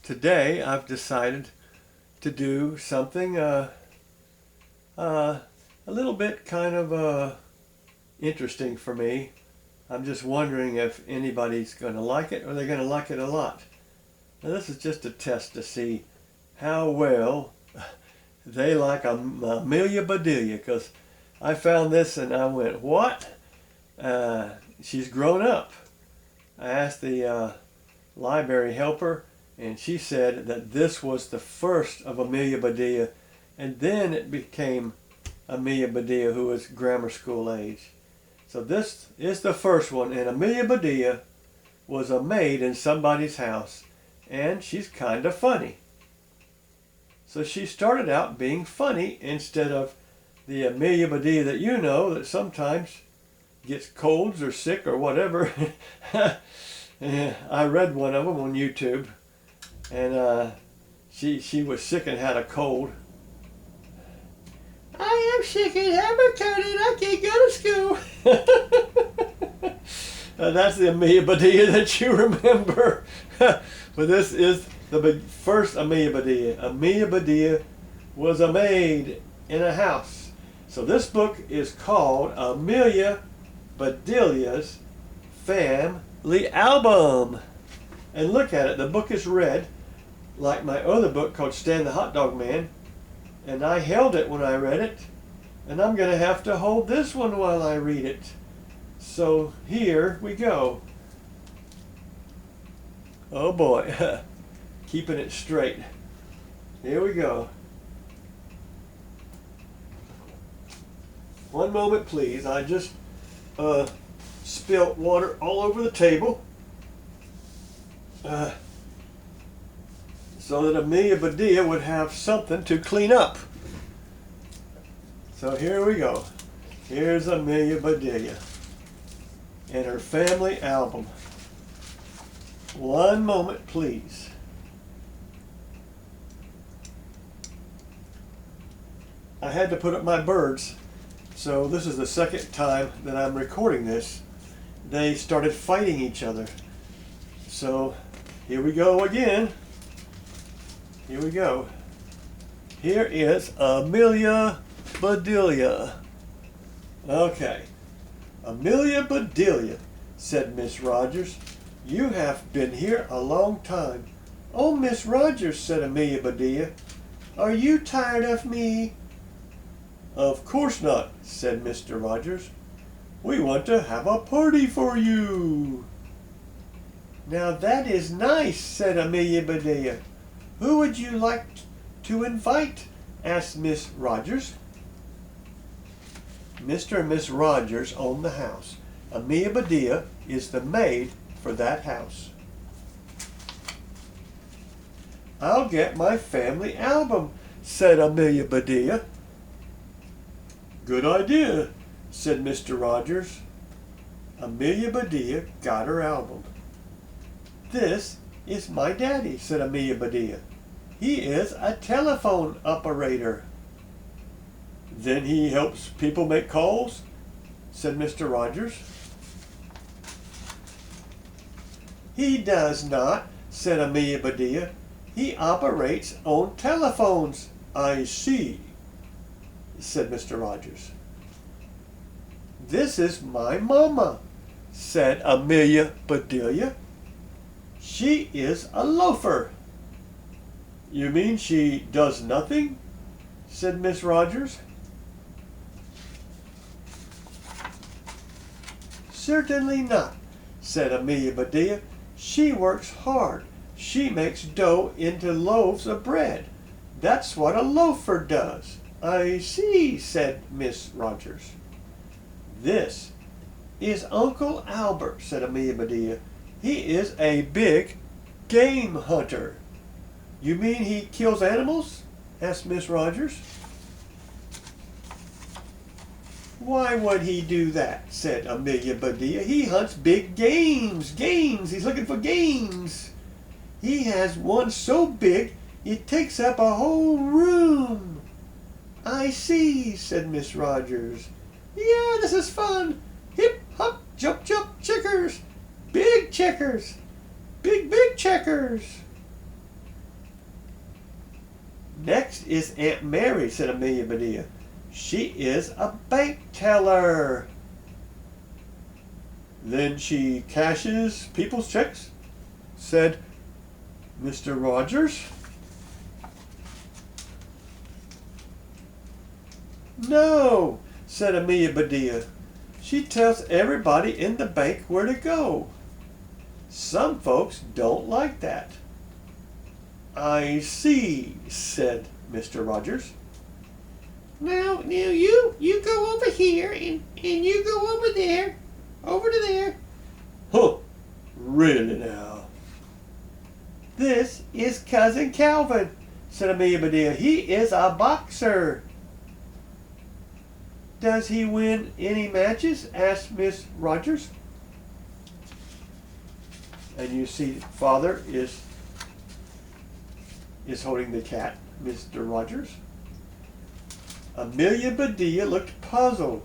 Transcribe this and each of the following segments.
Today I've decided to do something a little bit kind of interesting for me. I'm just wondering if anybody's going to like it or they're going to like it a lot. Now this is just a test to see how well they like Amelia Bedilia, because I found this and I went, what? She's grown up. I asked the library helper, and she said that this was the first of Amelia Bedilia, and then it became Amelia Bedilia, who was grammar school age. So this is the first one, and Amelia Bedilia was a maid in somebody's house, and she's kind of funny. So she started out being funny instead of the Amelia Bedilia that you know, that sometimes gets colds or sick or whatever. I read one of them on YouTube, and she was sick and had a cold. I am sick and have a cold and I can't go to school. That's the Amelia Bedilia that you remember. But this is the first Amelia Bedilia. Amelia Bedilia was a maid in a house. So this book is called Amelia Bedelia's Family Album. And look at it, the book is red, like my other book called Stan the Hot Dog Man. And I held it when I read it, and I'm going to have to hold this one while I read it. So here we go. Oh boy, keeping it straight. Here we go. One moment please, I just spilt water all over the table. So that Amelia Bedilia would have something to clean up. So here we go. Here's Amelia Bedilia and her family album. One moment, please. I had to put up my birds, so this is the second time that I'm recording this. They started fighting each other. So here we go again. Here we go. Here is Amelia Bedilia. Okay. Amelia Bedilia, said Miss Rogers. You have been here a long time. Oh, Miss Rogers, said Amelia Bedilia. Are you tired of me? Of course not, said Mr. Rogers. We want to have a party for you. Now that is nice, said Amelia Bedilia. Who would you like to invite? Asked Miss Rogers. Mr. and Miss Rogers own the house. Amelia Bedilia is the maid for that house. I'll get my family album, said Amelia Bedilia. Good idea, said Mr. Rogers. Amelia Bedilia got her album. This is my daddy, said Amelia Bedilia. He is a telephone operator. Then he helps people make calls, said Mr. Rogers. He does not, said Amelia Bedilia. He operates on telephones. I see, said Mr. Rogers. This is my mama, said Amelia Bedilia. She is a loafer. You mean she does nothing? Said Miss Rogers. Certainly not, said Amelia Bedilia. She works hard. She makes dough into loaves of bread. That's what a loafer does. I see, said Miss Rogers. This is Uncle Albert, said Amelia Bedilia. He is a big game hunter. You mean he kills animals? Asked Miss Rogers. Why would he do that? Said Amelia Bedilia. He hunts big games. He's looking for games. He has one so big it takes up a whole room. I see, said Miss Rogers. Yeah, this is fun. Hip, hop, jump, jump, checkers. Big checkers. Big checkers. Next is Aunt Mary, said Amelia Bedilia. She is a bank teller. Then she cashes people's checks, said Mr. Rogers. No, said Amelia Bedilia. She tells everybody in the bank where to go. Some folks don't like that. I see, said Mr. Rogers. Now you go over here and you go over there, over to there. Huh, really now? This is Cousin Calvin, said Amelia Bedilia. He is a boxer. Does he win any matches? Asked Miss Rogers. And you see Father is holding the cat, Mr. Rogers. Amelia Bedilia looked puzzled.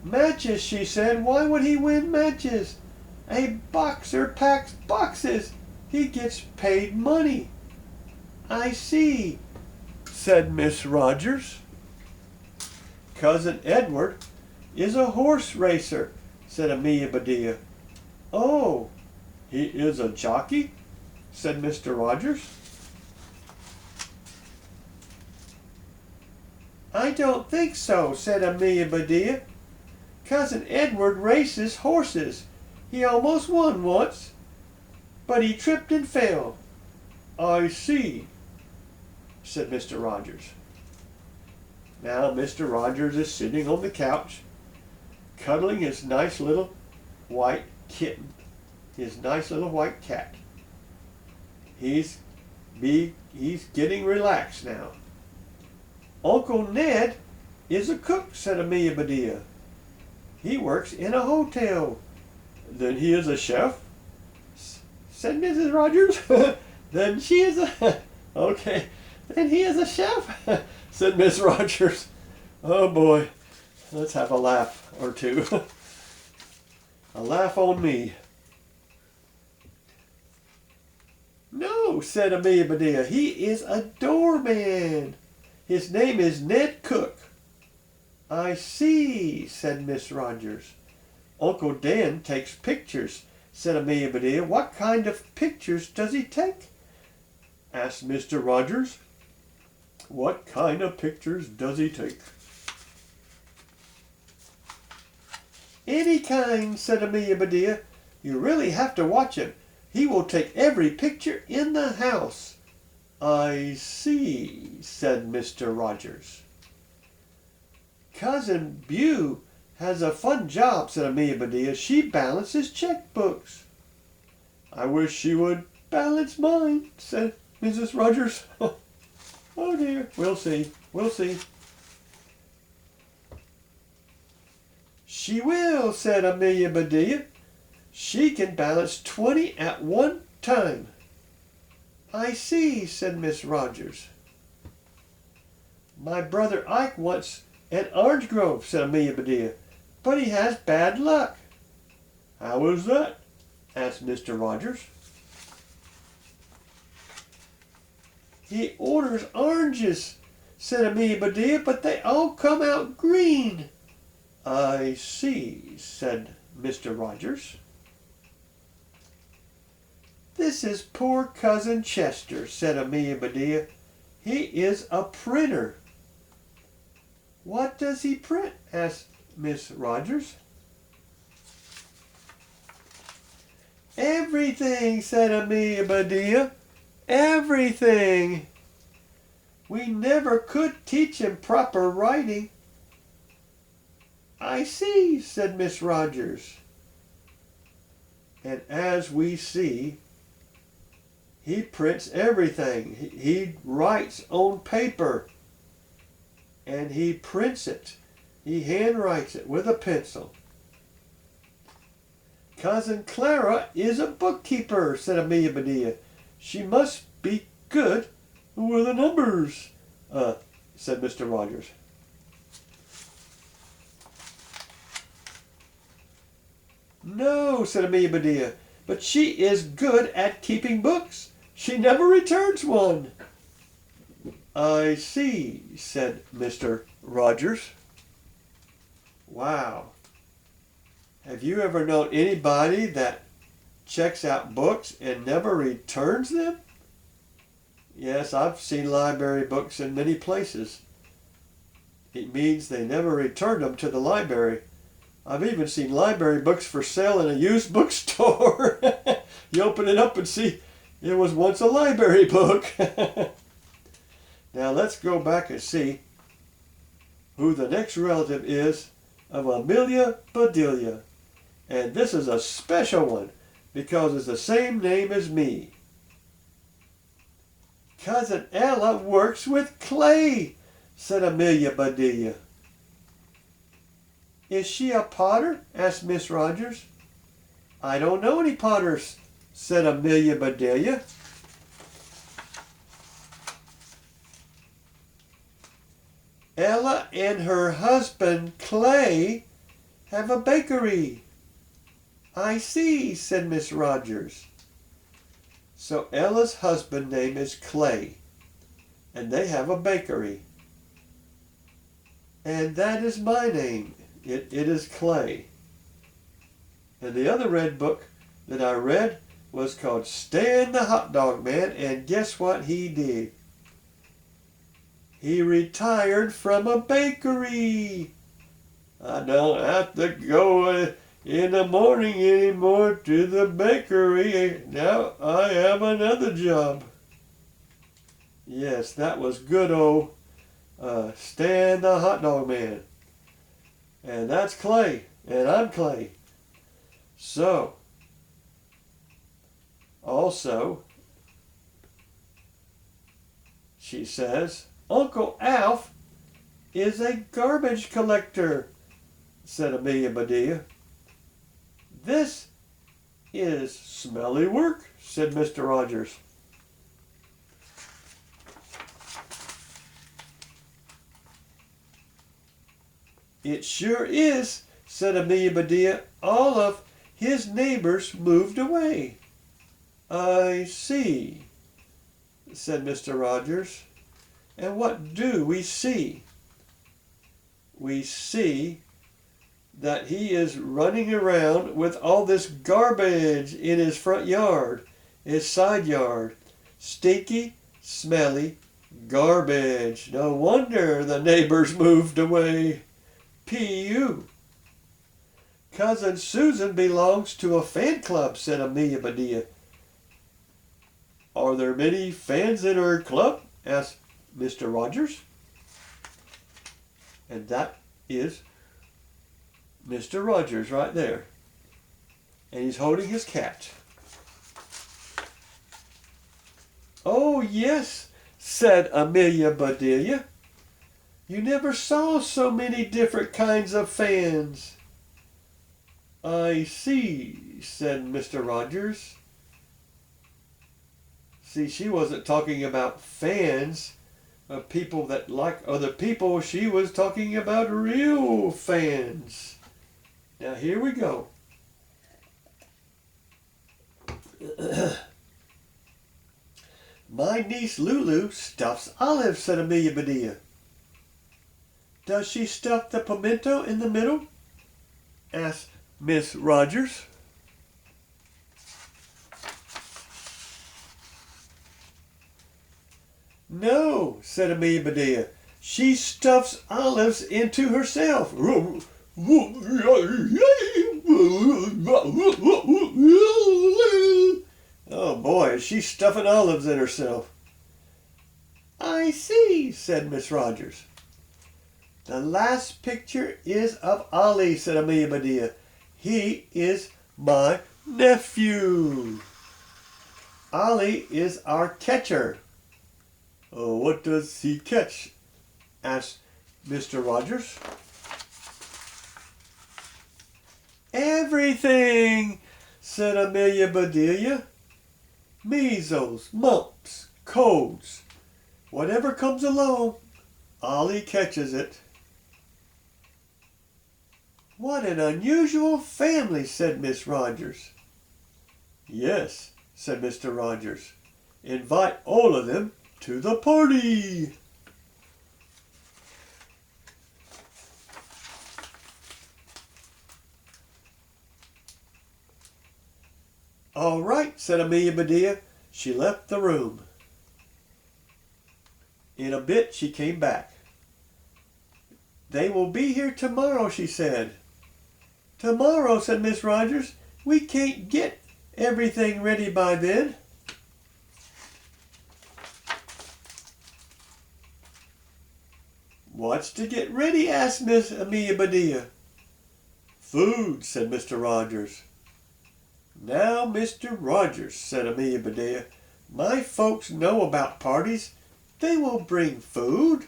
Matches, she said. Why would he win matches? A boxer packs boxes. He gets paid money. I see, said Miss Rogers. Cousin Edward is a horse racer, said Amelia Bedilia. Oh, he is a jockey, said Mr. Rogers. I don't think so, said Amelia Bedilia. Cousin Edward races horses. He almost won once, but he tripped and fell. I see, said Mr. Rogers. Now Mr. Rogers is sitting on the couch, cuddling his nice little white kitten, his nice little white cat. He's getting relaxed now. Uncle Ned is a cook, said Amelia Bedilia. He works in a hotel. Then he is a chef, said Mrs. Rogers. Then she is a... Okay. Then he is a chef, said Miss Rogers. Oh boy. Let's have a laugh or two. A laugh on me. No, said Amelia Bedilia. He is a doorman. His name is Ned Cook. I see, said Miss Rogers. Uncle Dan takes pictures, said Amelia Bedilia. What kind of pictures does he take? Asked Mr. Rogers. What kind of pictures does he take? Any kind, said Amelia Bedilia. You really have to watch him. He will take every picture in the house. I see, said Mr. Rogers. Cousin Beau has a fun job, said Amelia Bedilia. She balances checkbooks. I wish she would balance mine, said Mrs. Rogers. Oh dear, we'll see, we'll see. She will, said Amelia Bedilia. She can balance 20 at one time. I see, said Miss Rogers. My brother Ike wants an orange grove, said Amelia Bedilia, but he has bad luck. How is that? Asked Mr. Rogers. He orders oranges, said Amelia Bedilia, but they all come out green. I see, said Mr. Rogers. This is poor Cousin Chester, said Amelia Bedilia. He is a printer. What does he print? Asked Miss Rogers. Everything, said Amelia Bedilia. Everything. We never could teach him proper writing. I see, said Miss Rogers. And as we see, he prints everything. He writes on paper. And he prints it. He handwrites it with a pencil. Cousin Clara is a bookkeeper, said Amelia Bedilia. She must be good with the numbers, said Mr. Rogers. No, said Amelia Bedilia, but she is good at keeping books. She never returns one. I see, said Mr. Rogers. Wow. Have you ever known anybody that checks out books and never returns them? Yes, I've seen library books in many places. It means they never return them to the library. I've even seen library books for sale in a used bookstore. You open it up and see it was once a library book. Now let's go back and see who the next relative is of Amelia Bedilia. And this is a special one because it's the same name as me. Cousin Ella works with clay, said Amelia Bedilia. Is she a potter? Asked Miss Rogers. I don't know any potters, said Amelia Bedilia. Ella and her husband, Clay, have a bakery. I see, said Miss Rogers. So Ella's husband's name is Clay, and they have a bakery. And that is my name. It is Clay. And the other red book that I read was called Stan the Hot Dog Man, and guess what he did? He retired from a bakery. I don't have to go in the morning anymore to the bakery. Now I have another job. Yes, that was good old Stan the Hot Dog Man. And that's Clay, and I'm Clay. So, also, she says, Uncle Alf is a garbage collector, said Amelia Bedilia. This is smelly work, said Mr. Rogers. It sure is, said Amelia Bedilia. All of his neighbors moved away. I see, said Mr. Rogers. And what do we see? We see that he is running around with all this garbage in his front yard, his side yard. Stinky, smelly garbage. No wonder the neighbors moved away. P.U. Cousin Susan belongs to a fan club, said Amelia Bedilia. Are there many fans in her club? Asked Mr. Rogers. And that is Mr. Rogers right there. And he's holding his cat. Oh, yes, said Amelia Bedilia. You never saw so many different kinds of fans. I see, said Mr. Rogers. See, she wasn't talking about fans of people that like other people. She was talking about real fans. Now here we go. My niece Lulu stuffs olives, said Amelia Bedilia. Does she stuff the pimento in the middle? Asked Miss Rogers. No, said Amelia Bedilia. She stuffs olives into herself. Oh boy, is she stuffing olives in herself. I see, said Miss Rogers. The last picture is of Ollie, said Amelia Bedilia. He is my nephew. Ollie is our catcher. Oh, what does he catch? Asked Mr. Rogers. Everything, said Amelia Bedilia. Measles, mumps, colds. Whatever comes along, Ollie catches it. What an unusual family, said Miss Rogers. Yes, said Mr. Rogers. Invite all of them to the party. All right, said Amelia Bedilia. She left the room. In a bit she came back. They will be here tomorrow, she said. Tomorrow, said Miss Rogers. We can't get everything ready by then. What's to get ready? Asked Miss Amelia Bedilia. Food, said Mr. Rogers. Now, Mr. Rogers, said Amelia Bedilia, my folks know about parties. They will bring food.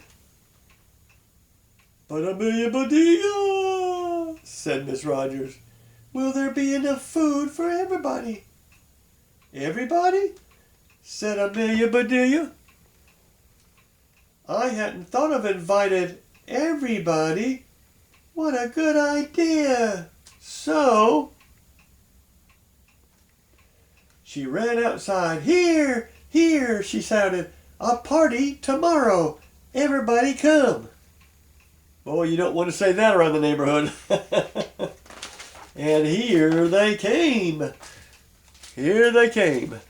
But Amelia Bedilia, said Miss Rogers, will there be enough food for everybody? Everybody? Said Amelia Bedilia. I hadn't thought of invited everybody. What a good idea. So she ran outside. Here, here, she shouted. A party tomorrow. Everybody come. Oh, you don't want to say that around the neighborhood. And here they came. Here they came.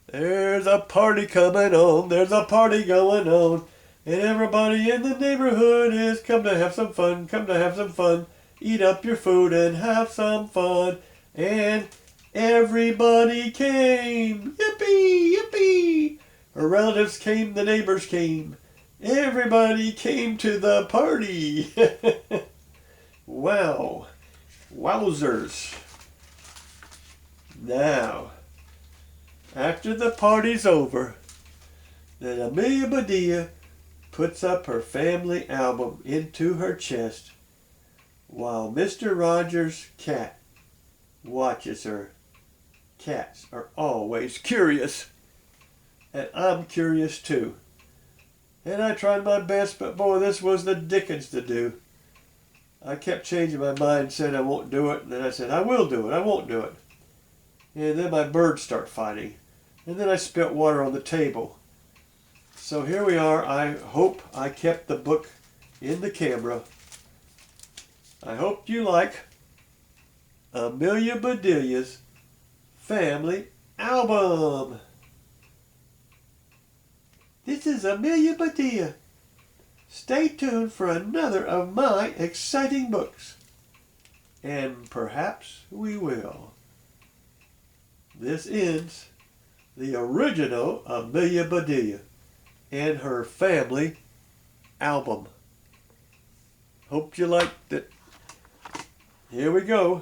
There's a party coming on. There's a party going on. And everybody in the neighborhood is come to have some fun. Come to have some fun. Eat up your food and have some fun. And everybody came. Yippee, yippee. Her relatives came. The neighbors came. Everybody came to the party. Wow. Wowzers. Now, after the party's over, then Amelia Bedilia puts up her family album into her chest while Mr. Rogers' cat watches her. Cats are always curious, and I'm curious too. And I tried my best, but boy, this was the dickens to do. I kept changing my mind, said I won't do it, and then I said I will do it, I won't do it. And then my birds start fighting. And then I spilt water on the table. So here we are. I hope I kept the book in the camera. I hope you like Amelia Bedelia's family album. This is Amelia Bedilia. Stay tuned for another of my exciting books. And perhaps we will. This ends the original Amelia Bedilia and her family album. Hope you liked it. Here we go.